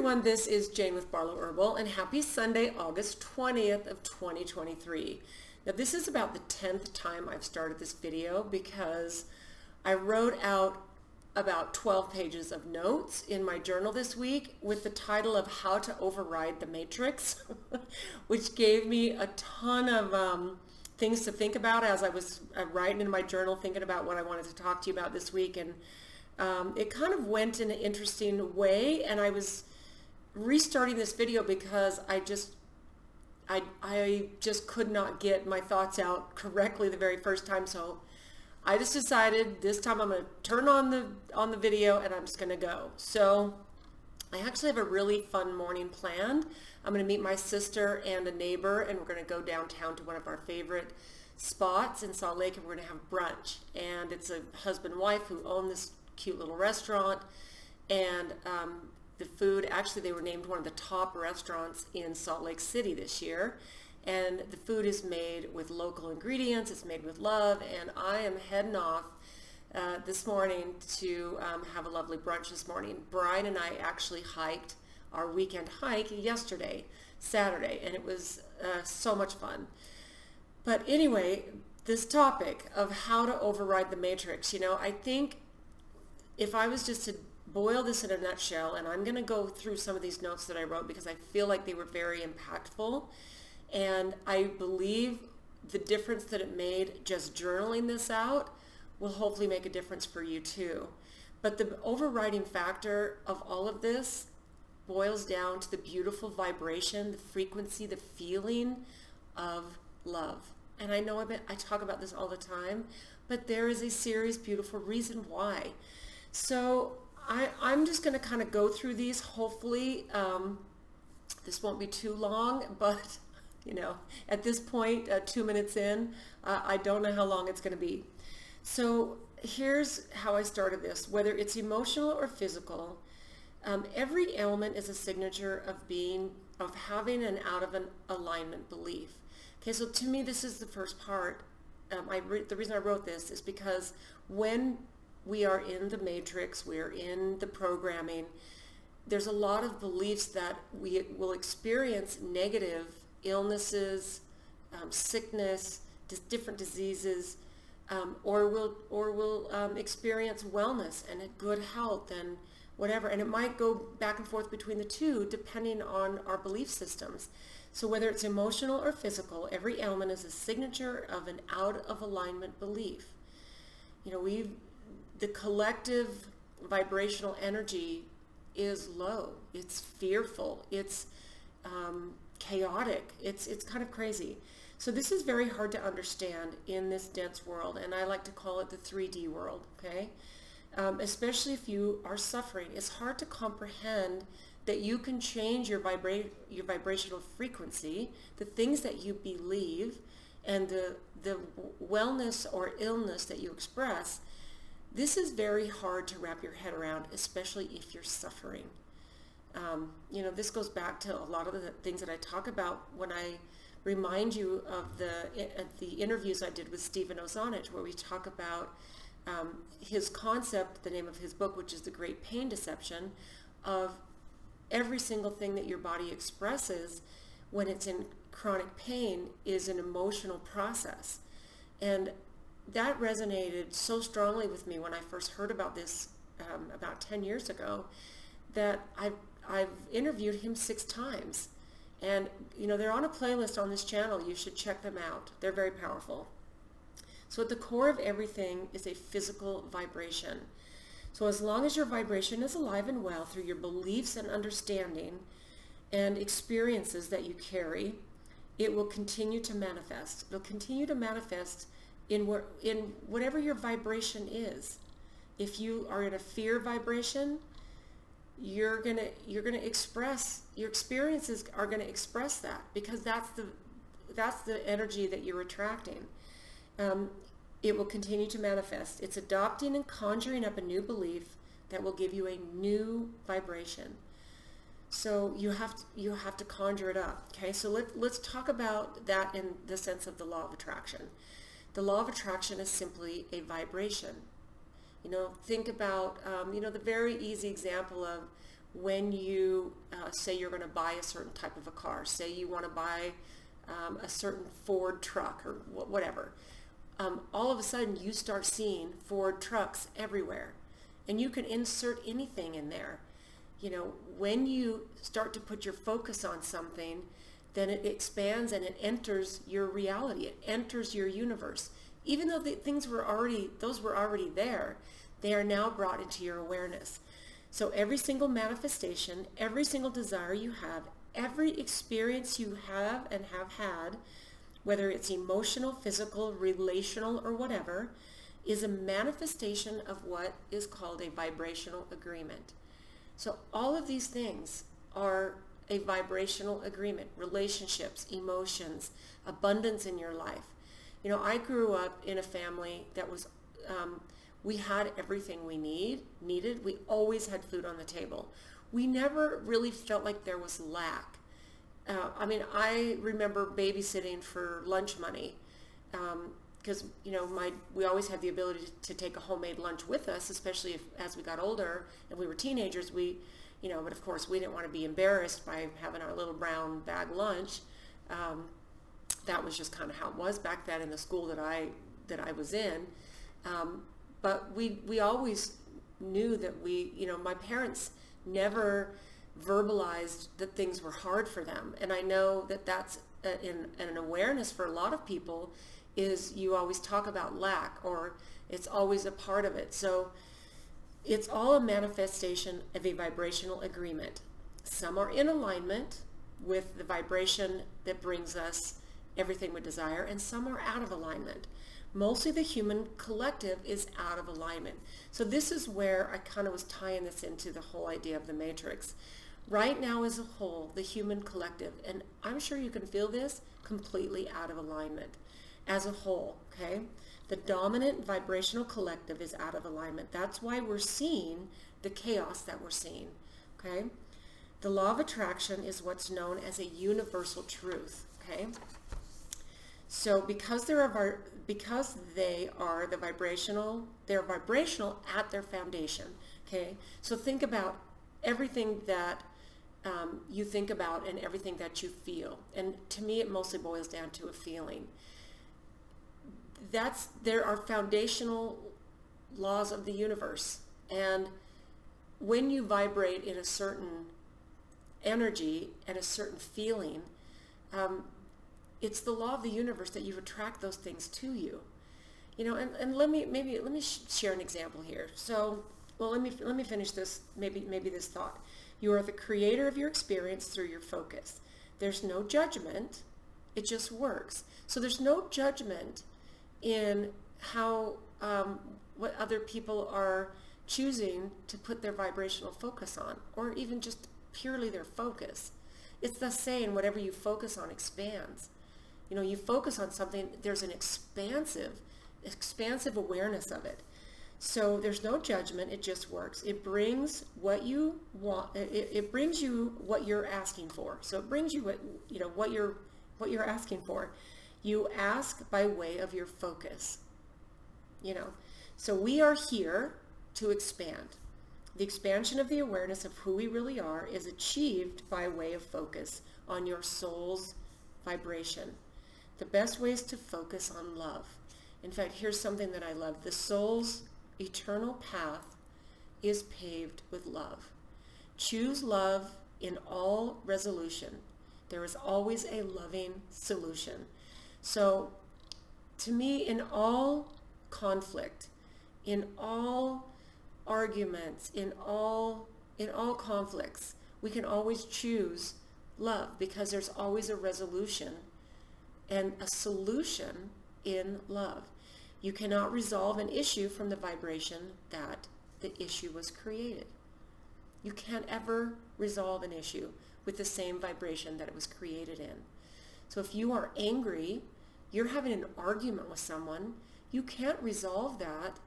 everyone, this is Jane with Barlow Herbal, and happy Sunday, August 20th of 2023. Now this is about the 10th time I've started this video because I wrote out about 12 pages of notes in my journal this week with the title of How to Override the Matrix, which gave me a ton of things to think about as I was writing in my journal, thinking about what I wanted to talk to you about this week. And it kind of went in an interesting way, and I was restarting this video because I just could not get my thoughts out correctly the very first time. So I just decided this time I'm going to turn on the video and I'm just going to go. So I actually have a really fun morning planned. I'm going to meet my sister and a neighbor, and we're going to go downtown to one of our favorite spots in Salt Lake, and we're going to have brunch. And it's a husband and wife who own this cute little restaurant, and the food, actually they were named one of the top restaurants in Salt Lake City this year, and the food is made with local ingredients, it's made with love, and I am heading off this morning to have a lovely brunch this morning. Brian and I actually hiked our weekend hike yesterday, Saturday, and it was so much fun. But anyway, this topic of how to override the matrix, I think if I was just to boil this in a nutshell, and I'm going to go through some of these notes that I wrote because I feel like they were very impactful, and I believe the difference that it made just journaling this out will hopefully make a difference for you too. But the overriding factor of all of this boils down to the beautiful vibration, the frequency, the feeling of love. And I know I talk about this all the time, but there is a serious, beautiful reason why. So I'm just going to kind of go through these. Hopefully this won't be too long, but at this point, 2 minutes in, I don't know how long it's going to be. So here's how I started this. Whether it's emotional or physical, every ailment is a signature of having an out of an alignment belief. Okay, so to me, this is the first part. The reason I wrote this is because when we are in the matrix, we are in the programming, there's a lot of beliefs that we will experience negative illnesses, sickness, different diseases, or we'll experience wellness and a good health and whatever. And it might go back and forth between the two depending on our belief systems. So whether it's emotional or physical, every ailment is a signature of an out of alignment belief. The collective vibrational energy is low. It's fearful. It's chaotic. It's kind of crazy. So this is very hard to understand in this dense world, and I like to call it the 3D world, okay? Especially if you are suffering. It's hard to comprehend that you can change your vibrational frequency, the things that you believe, and the wellness or illness that you express. This is very hard to wrap your head around, especially if you're suffering. This goes back to a lot of the things that I talk about when I remind you of the interviews I did with Stephen Ozanich, where we talk about his concept, the name of his book, which is The Great Pain Deception, of every single thing that your body expresses when it's in chronic pain is an emotional process. And that resonated so strongly with me when I first heard about this about 10 years ago that I've interviewed him 6 times. And, they're on a playlist on this channel. You should check them out. They're very powerful. So at the core of everything is a physical vibration. So as long as your vibration is alive and well through your beliefs and understanding and experiences that you carry, it will continue to manifest. It'll continue to manifest in whatever your vibration is. If you are in a fear vibration, you're gonna express, your experiences are gonna express that, because that's the energy that you're attracting. It will continue to manifest. It's adopting and conjuring up a new belief that will give you a new vibration. So you have to conjure it up. Okay, so let's talk about that in the sense of the law of attraction. The law of attraction is simply a vibration. Think about the very easy example of when you say you're going to buy a certain type of a car, say you want to buy a certain Ford truck or whatever, all of a sudden you start seeing Ford trucks everywhere, and you can insert anything in there. When you start to put your focus on something, then it expands and it enters your reality. It enters your universe. Even though those were already there, they are now brought into your awareness. So every single manifestation, every single desire you have, every experience you have and have had, whether it's emotional, physical, relational, or whatever, is a manifestation of what is called a vibrational agreement. So all of these things are a vibrational agreement: relationships, emotions, abundance in your life. I grew up in a family that was, we had everything we needed. We always had food on the table. We never really felt like there was lack. I remember babysitting for lunch money, because we always had the ability to take a homemade lunch with us, especially as we got older and we were teenagers. But of course we didn't want to be embarrassed by having our little brown bag lunch. That was just kind of how it was back then in the school that I was in. But we always knew that my parents never verbalized that things were hard for them. And I know that that's an awareness for a lot of people, is you always talk about lack, or it's always a part of it. So it's all a manifestation of a vibrational agreement. Some are in alignment with the vibration that brings us everything we desire, and some are out of alignment. Mostly the human collective is out of alignment. So this is where I kind of was tying this into the whole idea of the matrix. Right now as a whole, the human collective, and I'm sure you can feel this, completely out of alignment as a whole, okay? The dominant vibrational collective is out of alignment. That's why we're seeing the chaos that we're seeing, okay? The law of attraction is what's known as a universal truth, okay? So because they are they're vibrational at their foundation, okay? So think about everything that you think about and everything that you feel. And to me, it mostly boils down to a feeling. There are foundational laws of the universe. And when you vibrate in a certain energy and a certain feeling, it's the law of the universe that you attract those things to you. And let me share an example here. So, let me finish this, maybe this thought. You are the creator of your experience through your focus. There's no judgment. It just works. So there's no judgment in how what other people are choosing to put their vibrational focus on, or even just purely their focus. It's the saying, whatever you focus on expands. You focus on something, there's an expansive awareness of it. So there's no judgment, it just works. It brings what you want, it brings you what you're asking for. So it brings you what you're asking for. You ask by way of your focus. So we are here to expand. The expansion of the awareness of who we really are is achieved by way of focus on your soul's vibration. The best way is to focus on love. In fact, here's something that I love. The soul's eternal path is paved with love. Choose love in all resolution. There is always a loving solution. So to me, in all conflict, in all arguments, in all conflicts, we can always choose love, because there's always a resolution and a solution in love. You cannot resolve an issue from the vibration that the issue was created. You can't ever resolve an issue with the same vibration that it was created in. So if you are angry, you're having an argument with someone, you can't resolve that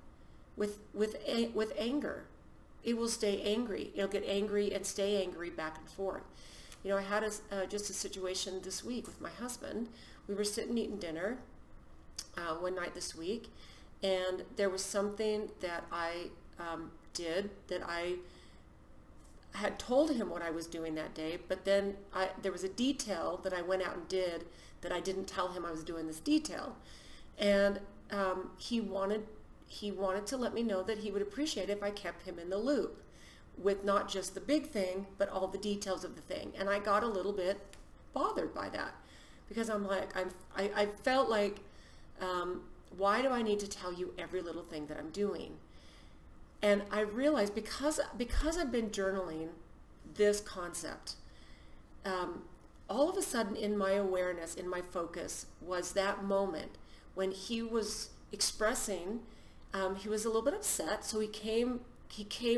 with anger. It will stay angry. It'll get angry and stay angry back and forth. I had just a situation this week with my husband. We were sitting eating dinner one night this week, and there was something that I did that I had told him what I was doing that day, but then there was a detail that I went out and did that I didn't tell him I was doing this detail. And he wanted to let me know that he would appreciate it if I kept him in the loop with not just the big thing, but all the details of the thing. And I got a little bit bothered by that because I'm like, I felt like, why do I need to tell you every little thing that I'm doing? And I realized because I've been journaling this concept, all of a sudden in my awareness, in my focus, was that moment when he was expressing, he was a little bit upset. So he came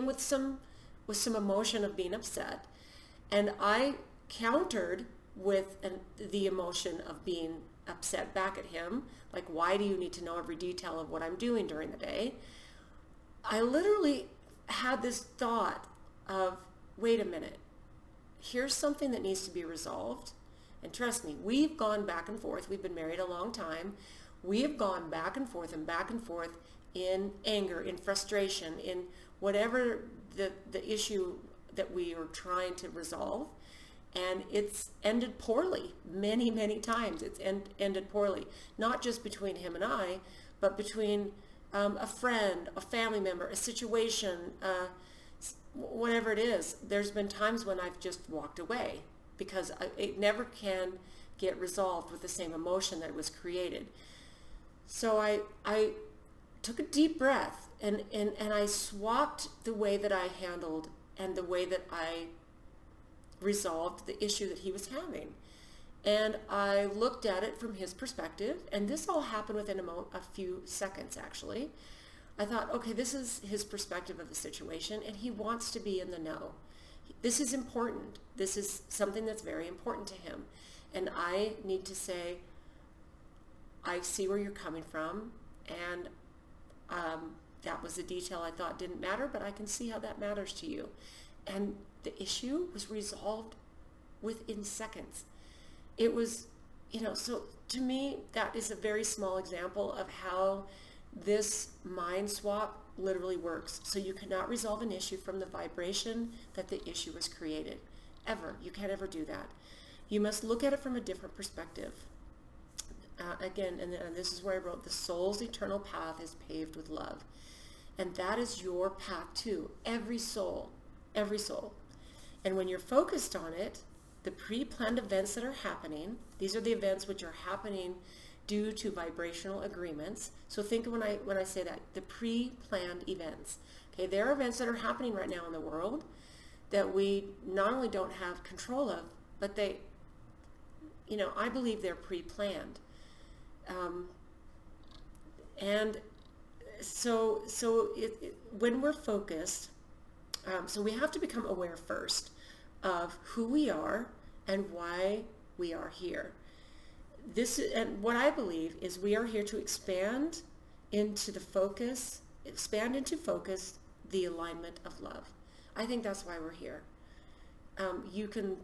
with some emotion of being upset, and I countered with the emotion of being upset back at him. Like, why do you need to know every detail of what I'm doing during the day? I literally had this thought of, wait a minute, here's something that needs to be resolved. And trust me, we've gone back and forth. We've been married a long time. We have gone back and forth in anger, in frustration, in whatever the issue that we are trying to resolve. And it's ended poorly many, many times. It's ended poorly, not just between him and I, but between a friend, a family member, a situation, whatever it is. There's been times when I've just walked away because it never can get resolved with the same emotion that was created. So I took a deep breath and I swapped the way that I handled and the way that I resolved the issue that he was having. And I looked at it from his perspective, and this all happened within a few seconds, actually. I thought, okay, this is his perspective of the situation, and he wants to be in the know. This is important. This is something that's very important to him. And I need to say, I see where you're coming from, and that was a detail I thought didn't matter, but I can see how that matters to you. And the issue was resolved within seconds. It was, so to me, that is a very small example of how this mind swap literally works. So you cannot resolve an issue from the vibration that the issue was created. Ever. You can't ever do that. You must look at it from a different perspective. Again, and this is where I wrote, the soul's eternal path is paved with love. And that is your path too. Every soul. And when you're focused on it, the pre-planned events that are happening, these are the events which are happening due to vibrational agreements. So think of when I say that, the pre-planned events. Okay, there are events that are happening right now in the world that we not only don't have control of, but they, I believe they're pre-planned. And so when we're focused, so we have to become aware first of who we are and why we are here. And what I believe is we are here to expand into focus the alignment of love. I think that's why we're here. You can,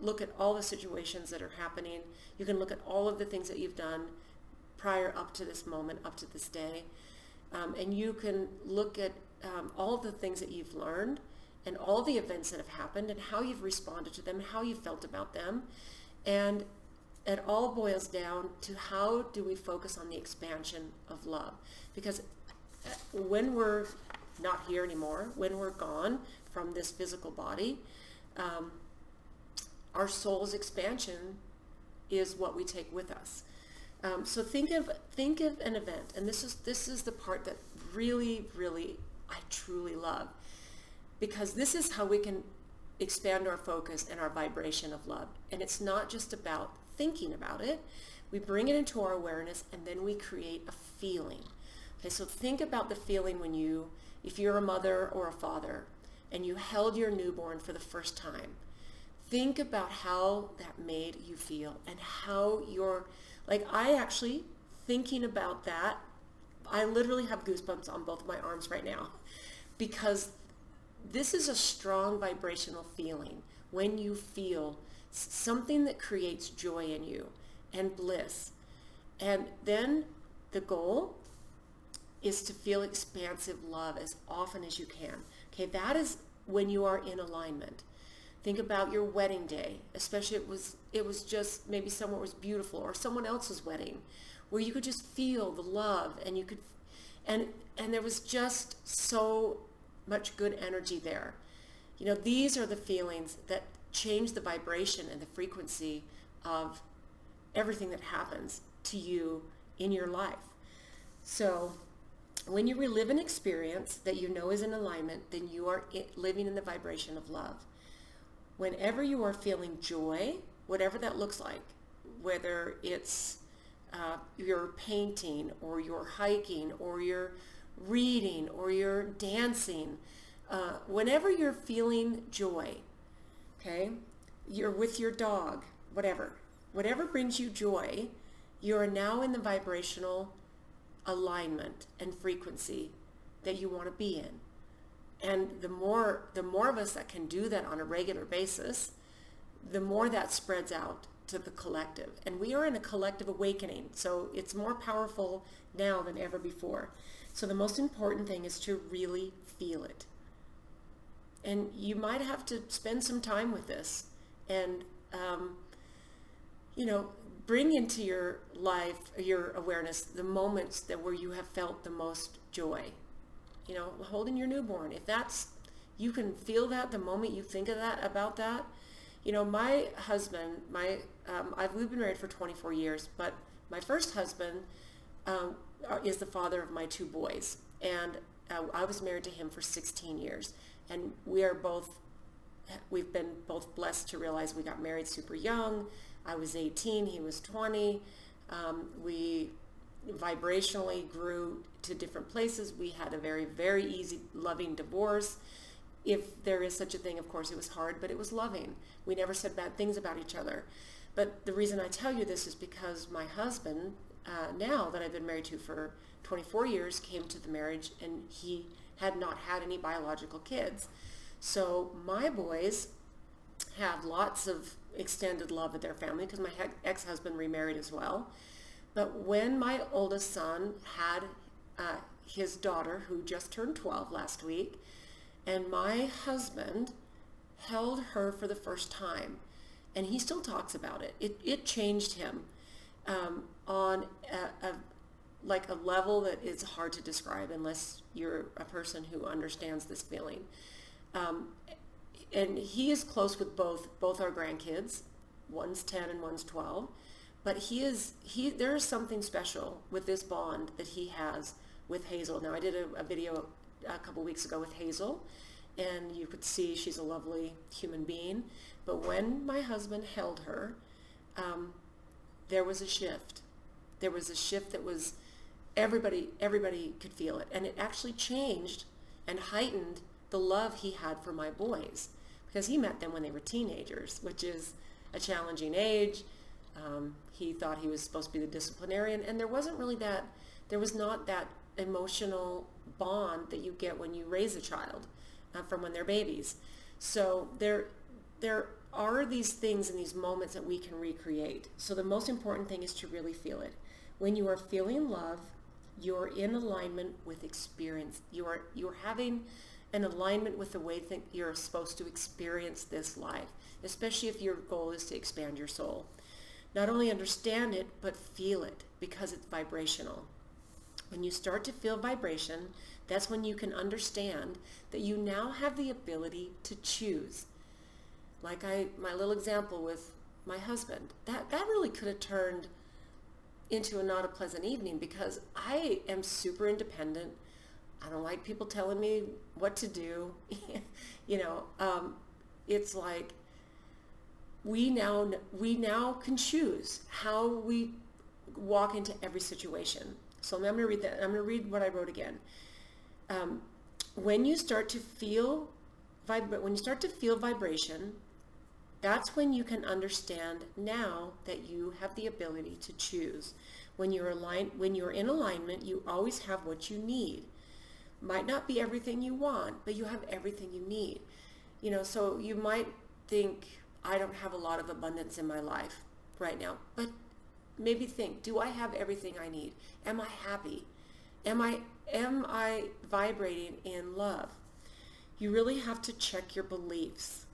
look at all the situations that are happening. You can look at all of the things that you've done prior up to this moment, up to this day. And you can look at all of the things that you've learned and all the events that have happened and how you've responded to them, how you felt about them. And it all boils down to how do we focus on the expansion of love? Because when we're not here anymore, when we're gone from this physical body, our soul's expansion is what we take with us. So think of an event, and this is the part that really, really I truly love, because this is how we can expand our focus and our vibration of love. And it's not just about thinking about it. We bring it into our awareness, and then we create a feeling. Okay, so think about the feeling if you're a mother or a father, and you held your newborn for the first time. Think about how that made you feel and how I actually, thinking about that, I literally have goosebumps on both of my arms right now, because this is a strong vibrational feeling when you feel something that creates joy in you and bliss. And then the goal is to feel expansive love as often as you can. Okay, that is when you are in alignment. Think about your wedding day, especially it was just maybe someone was beautiful or someone else's wedding where you could just feel the love and you could and there was just so much good energy there. You know, these are the feelings that change the vibration and the frequency of everything that happens to you in your life. So when you relive an experience that you know is in alignment, then you are living in the vibration of love. Whenever you are feeling joy, whatever that looks like, whether it's you're painting or you're hiking or you're reading or you're dancing, whenever you're feeling joy, okay, you're with your dog, whatever brings you joy, you are now in the vibrational alignment and frequency that you want to be in. And the more of us that can do that on a regular basis, the more that spreads out to the collective. And we are in a collective awakening, so it's more powerful now than ever before. So the most important thing is to really feel it. And you might have to spend some time with this and, bring into your life, your awareness, the moments where you have felt the most joy. You know, holding your newborn, you can feel that the moment you think of that, about that. You know, my husband, we've been married for 24 years, but my first husband is the father of my two boys. And I was married to him for 16 years. And we've been both blessed to realize we got married super young. I was 18, he was 20. We vibrationally grew to different places. We had a very, very easy, loving divorce. If there is such a thing, of course, it was hard, but it was loving. We never said bad things about each other. But the reason I tell you this is because my husband, now that I've been married to for 24 years, came to the marriage and he had not had any biological kids. So my boys had lots of extended love with their family because my ex-husband remarried as well. But when my oldest son had his daughter, who just turned 12 last week, and my husband held her for the first time, and he still talks about it. It changed him on a level that is hard to describe unless you're a person who understands this feeling. And he is close with both our grandkids. One's 10 and one's 12. But there is something special with this bond that he has with Hazel. Now, I did a video a couple weeks ago with Hazel, and you could see she's a lovely human being. But when my husband held her, there was a shift. There was a shift that was, everybody could feel it. And it actually changed and heightened the love he had for my boys, because he met them when they were teenagers, which is a challenging age. He thought he was supposed to be the disciplinarian, and there was not that emotional bond that you get when you raise a child from when they're babies. So there are these things and these moments that we can recreate. So the most important thing is to really feel it. When you are feeling love, you're in alignment with experience. You're having an alignment with the way that you're supposed to experience this life, especially if your goal is to expand your soul. Not only understand it, but feel it, because it's vibrational. When you start to feel vibration, that's when you can understand that you now have the ability to choose. Like my little example with my husband, that really could have turned into a not a pleasant evening, because I am super independent. I don't like people telling me what to do. It's like we now can choose how we walk into every situation. So I'm going to read that. I'm going to read what I wrote again. When you start to feel vibration, that's when you can understand now that you have the ability to choose. When you're in alignment, you always have what you need. Might not be everything you want, but you have everything you need. So you might think, I don't have a lot of abundance in my life right now, but maybe think, do I have everything I need? Am I happy? Am I vibrating in love? you really have to check your beliefs.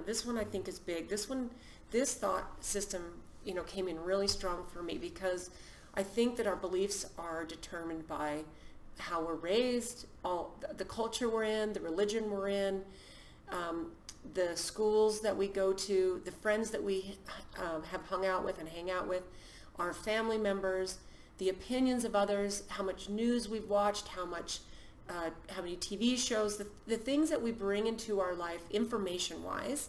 This one I think is big. This thought system, came in really strong for me because I think that our beliefs are determined by how we're raised, all the culture we're in, the religion we're in, the schools that we go to, the friends that we have hung out with and hang out with, our family members, the opinions of others, how much news we've watched, how many TV shows, the things that we bring into our life information-wise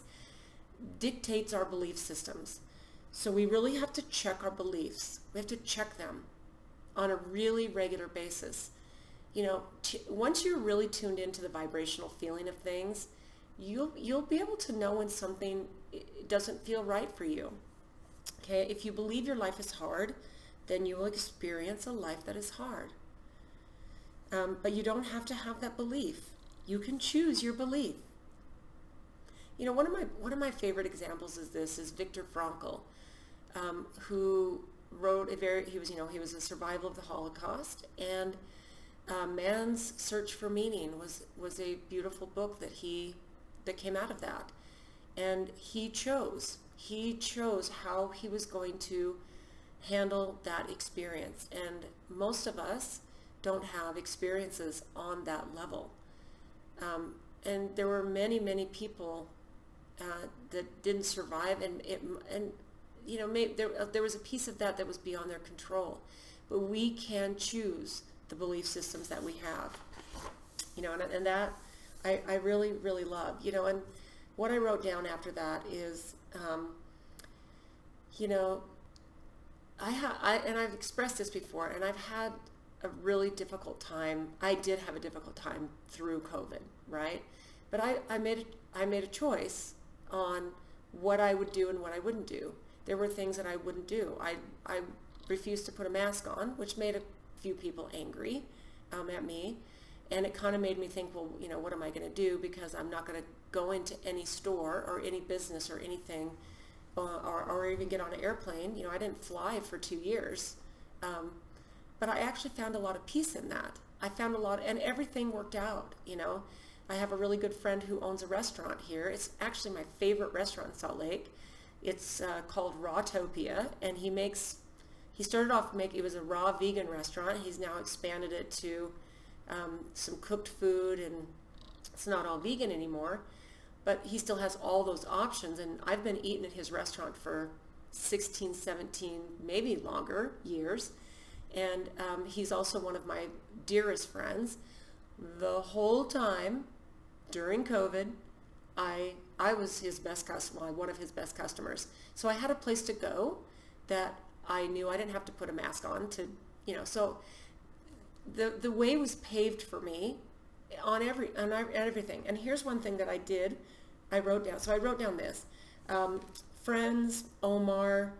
dictates our belief systems. So we really have to check our beliefs. We have to check them on a really regular basis. Once you're really tuned into the vibrational feeling of things, you'll be able to know when something doesn't feel right for you. Okay, if you believe your life is hard, then you will experience a life that is hard. But you don't have to have that belief. You can choose your belief. One of my favorite examples is Viktor Frankl, who wrote he was a survivor of the Holocaust, and Man's Search for Meaning was a beautiful book that came out of that. And he chose how he was going to handle that experience. And most of us don't have experiences on that level. And there were many, many people that didn't survive, and there was a piece of that was beyond their control. But we can choose the belief systems that we have, and that I really, really love, and what I wrote down after that is, I've expressed this before, and I've had a really difficult time. I did have a difficult time through COVID, right? But I made a choice on what I would do and what I wouldn't do. There were things that I wouldn't do. I refused to put a mask on, which made a few people angry at me. And it kind of made me think, well, what am I going to do? Because I'm not going to go into any store or any business or anything, or even get on an airplane. I didn't fly for 2 years. But I actually found a lot of peace in that. And everything worked out, I have a really good friend who owns a restaurant here. It's actually my favorite restaurant in Salt Lake. It's called Rawtopia, and he started off it was a raw vegan restaurant. He's now expanded it to some cooked food, and it's not all vegan anymore, but he still has all those options. And I've been eating at his restaurant for 16, 17, maybe longer years. And he's also one of my dearest friends. The whole time during COVID, I was his best customer, one of his best customers. So I had a place to go that I knew I didn't have to put a mask on so the way was paved for me on everything. And here's one thing that I wrote down. So I wrote down this, friends, Omar,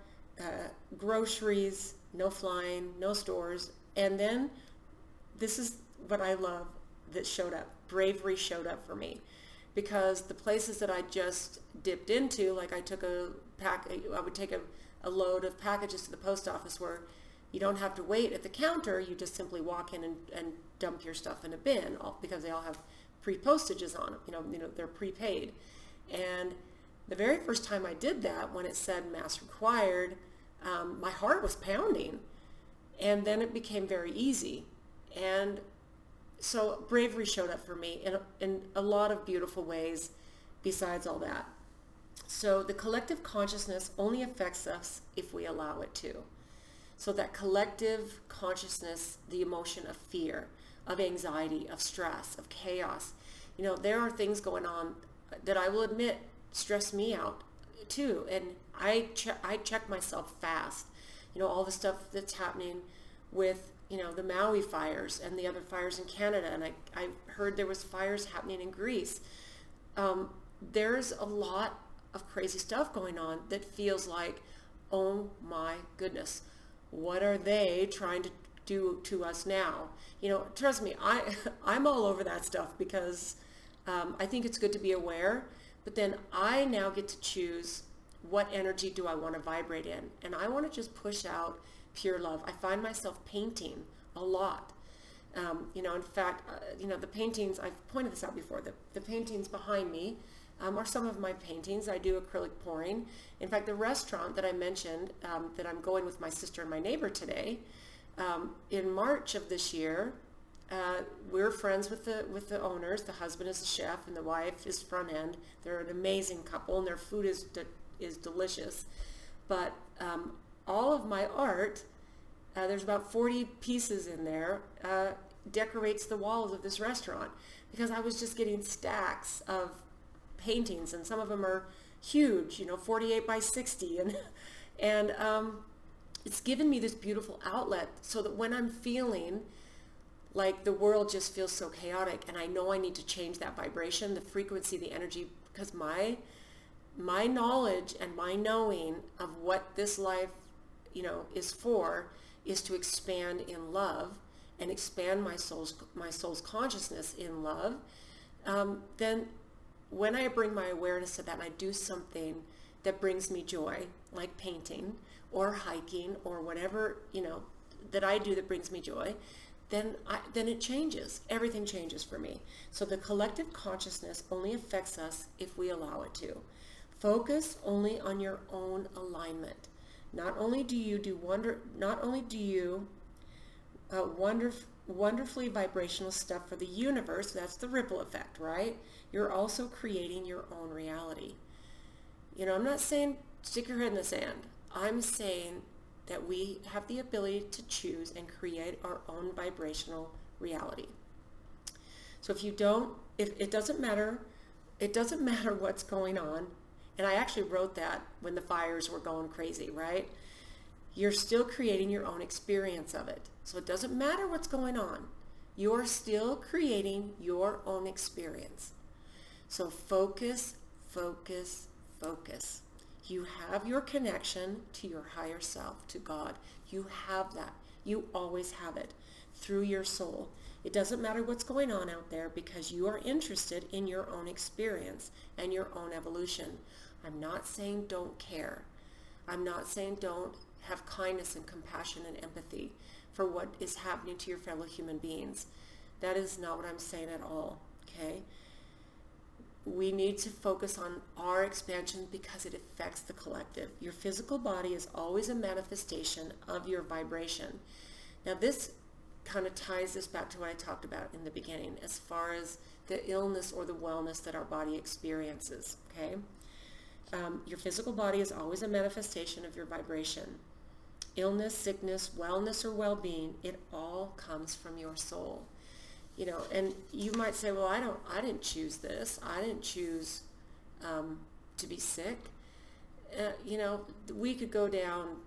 groceries, no flying, no stores. And then this is what I love that showed up. Bravery showed up for me, because the places that I just dipped into, like I would take a load of packages to the post office where you don't have to wait at the counter. You just simply walk in and dump your stuff in a bin, because they all have pre-postages on them. They're prepaid. And the very first time I did that, when it said mask required, my heart was pounding, and then it became very easy. And so bravery showed up for me in a lot of beautiful ways besides all that. So the collective consciousness only affects us if we allow it to. So that collective consciousness, the emotion of fear, of anxiety, of stress, of chaos, there are things going on that I will admit stress me out too. And I check myself fast. All the stuff that's happening with the Maui fires and the other fires in Canada, and I heard there was fires happening in Greece. There's a lot of crazy stuff going on that feels like, oh my goodness, what are they trying to do to us now? Trust me, I'm all over that stuff, because I think it's good to be aware, but then I now get to choose what energy do I want to vibrate in, and I want to just push out pure love. I find myself painting a lot, In fact, the paintings, I've pointed this out before, the paintings behind me are some of my paintings. I do acrylic pouring. In fact, the restaurant that I mentioned that I'm going with my sister and my neighbor today, in March of this year, we're friends with the owners. The husband is a chef and the wife is front end. They're an amazing couple and their food is delicious. But all of my art, there's about 40 pieces in there, decorates the walls of this restaurant, because I was just getting stacks of paintings, and some of them are huge, 48 by 60, and it's given me this beautiful outlet, so that when I'm feeling like the world just feels so chaotic and I know I need to change that vibration, the frequency, the energy, because my knowledge and my knowing of what this life is for is to expand in love and expand my soul's consciousness in love, then when I bring my awareness to that and I do something that brings me joy, like painting or hiking or whatever, that I do that brings me joy, then it changes. Everything changes for me. So the collective consciousness only affects us if we allow it to. Focus only on your own alignment. Not only do you wonderfully vibrational stuff for the universe, that's the ripple effect, right? You're also creating your own reality. I'm not saying stick your head in the sand. I'm saying that we have the ability to choose and create our own vibrational reality. So if it doesn't matter what's going on, and I actually wrote that when the fires were going crazy, right? You're still creating your own experience of it. So it doesn't matter what's going on. You're still creating your own experience. So focus, focus, focus. You have your connection to your higher self, to God. You have that. You always have it through your soul. It doesn't matter what's going on out there, because you are interested in your own experience and your own evolution. I'm not saying don't care. I'm not saying don't have kindness and compassion and empathy for what is happening to your fellow human beings. That is not what I'm saying at all, okay? We need to focus on our expansion because it affects the collective. Your physical body is always a manifestation of your vibration. Now this kind of ties this back to what I talked about in the beginning as far as the illness or the wellness that our body experiences, okay? Your physical body is always a manifestation of your vibration. Illness, sickness, wellness, or well-being, it all comes from your soul. And you might say, well, I didn't choose this. I didn't choose to be sick. We could go down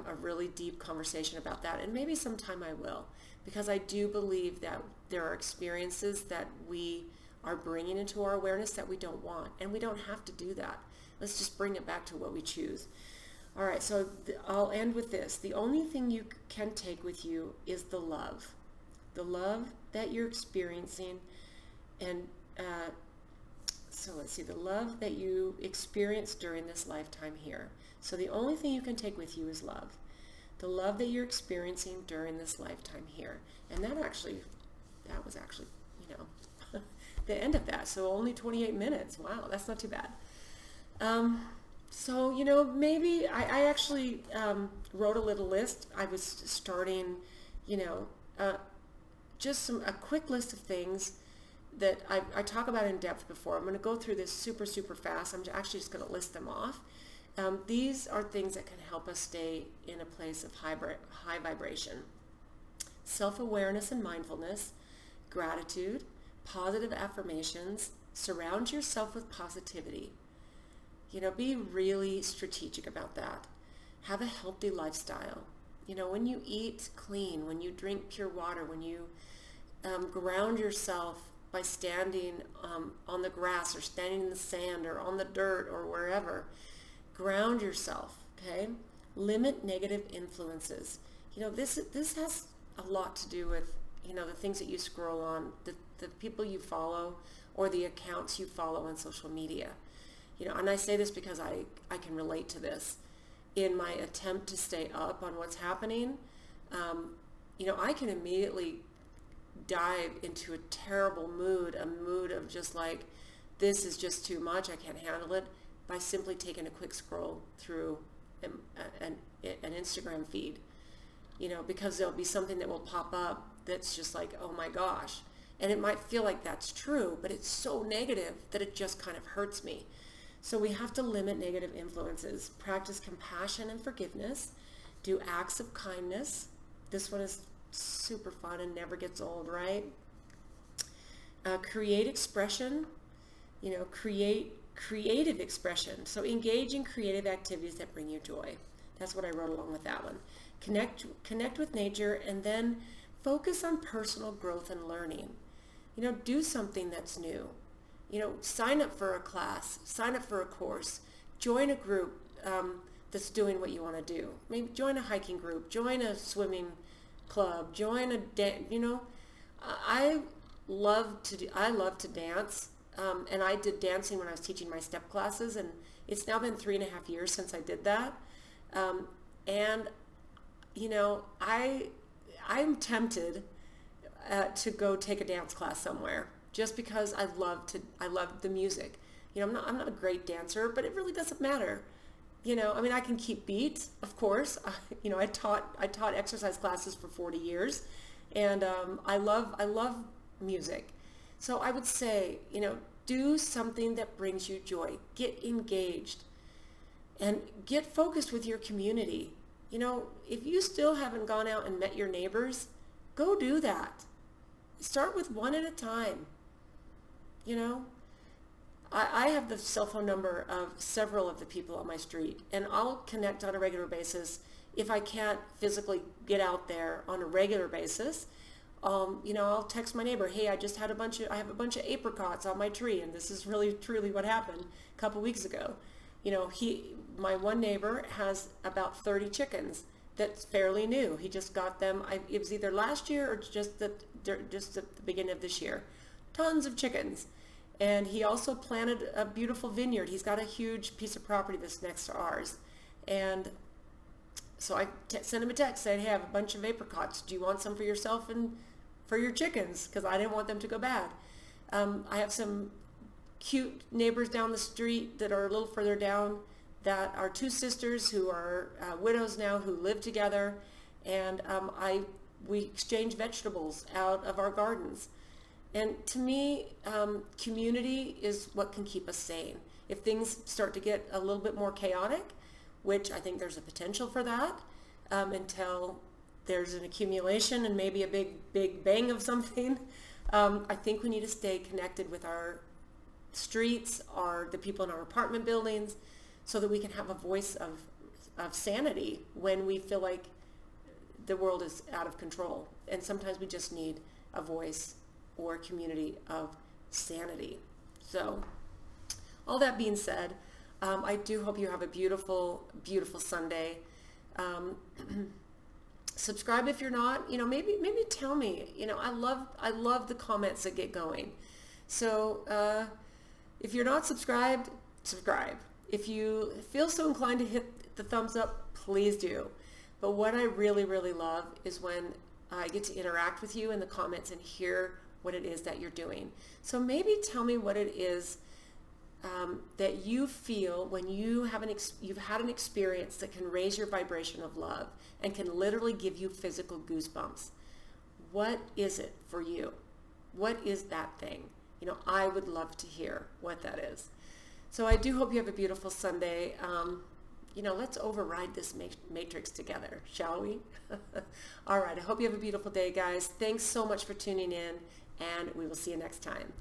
a really deep conversation about that, and maybe sometime I will, because I do believe that there are experiences that we are bringing into our awareness that we don't want, and we don't have to do that. Let's just bring it back to what we choose. All right, so I'll end with this. The only thing you can take with you is the love that you're experiencing, and so let's see, the love that you experienced during this lifetime here. So the only thing you can take with you is love. The love that you're experiencing during this lifetime here. And that was actually, the end of that. So only 28 minutes. Wow, that's not too bad. So, maybe I actually wrote a little list. I was starting, just a quick list of things that I talk about in depth before. I'm going to go through this super, super fast. I'm actually just going to list them off. These are things that can help us stay in a place of high vibration. Self-awareness and mindfulness, gratitude, positive affirmations, surround yourself with positivity. Be really strategic about that. Have a healthy lifestyle. When you eat clean, when you drink pure water, when you ground yourself by standing on the grass or standing in the sand or on the dirt or wherever, ground yourself, okay? Limit negative influences. This has a lot to do with, the things that you scroll on, the people you follow or the accounts you follow on social media. And I say this because I can relate to this. In my attempt to stay up on what's happening, I can immediately dive into a terrible mood, a mood of just like, this is just too much, I can't handle it, by simply taking a quick scroll through an Instagram feed, because there'll be something that will pop up that's just like, oh my gosh. And it might feel like that's true, but it's so negative that it just kind of hurts me. So we have to limit negative influences, practice compassion and forgiveness, do acts of kindness. This one is super fun and never gets old, right? Create expression, creative expression. So engage in creative activities that bring you joy. That's what I wrote along with that one. Connect with nature, and then focus on personal growth and learning. Do something that's new. Sign up for a class, sign up for a course, join a group that's doing what you want to do. Maybe join a hiking group, join a swimming club, join I love to dance. And I did dancing when I was teaching my step classes, and it's now been 3.5 years since I did that. I'm tempted to go take a dance class somewhere, just because I love the music. I'm not a great dancer, but it really doesn't matter. I can keep beat, of course. I taught exercise classes for 40 years, and I love music. So I would say, do something that brings you joy. Get engaged and get focused with your community. If you still haven't gone out and met your neighbors, go do that. Start with one at a time. I have the cell phone number of several of the people on my street, and I'll connect on a regular basis. If I can't physically get out there on a regular basis, I'll text my neighbor, hey, I have a bunch of apricots on my tree, and this is really truly what happened a couple weeks ago. My one neighbor has about 30 chickens that's fairly new. He just got them. It was either last year or just at the beginning of this year. Tons of chickens. And he also planted a beautiful vineyard. He's got a huge piece of property that's next to ours. And so I sent him a text saying, hey, I have a bunch of apricots. Do you want some for yourself and for your chickens? Because I didn't want them to go bad. I have some cute neighbors down the street that are a little further down that are two sisters who are widows now, who live together. And we exchange vegetables out of our gardens. And to me, community is what can keep us sane. If things start to get a little bit more chaotic, which I think there's a potential for that, until there's an accumulation and maybe a big bang of something, I think we need to stay connected with our streets, the people in our apartment buildings, so that we can have a voice of sanity when we feel like the world is out of control. And sometimes we just need a voice or a community of sanity. So all that being said, I do hope you have a beautiful, beautiful Sunday. Subscribe if you're not. Maybe tell me. I love the comments that get going. So if you're not subscribed, subscribe. If you feel so inclined to hit the thumbs up, please do. But what I really, really love is when I get to interact with you in the comments and hear what it is that you're doing. So maybe tell me what it is that you feel when you've had an experience that can raise your vibration of love and can literally give you physical goosebumps. What is it for you? What is that thing? I would love to hear what that is. So I do hope you have a beautiful Sunday. Let's override this matrix together, shall we? All right, I hope you have a beautiful day, guys. Thanks so much for tuning in, and we will see you next time.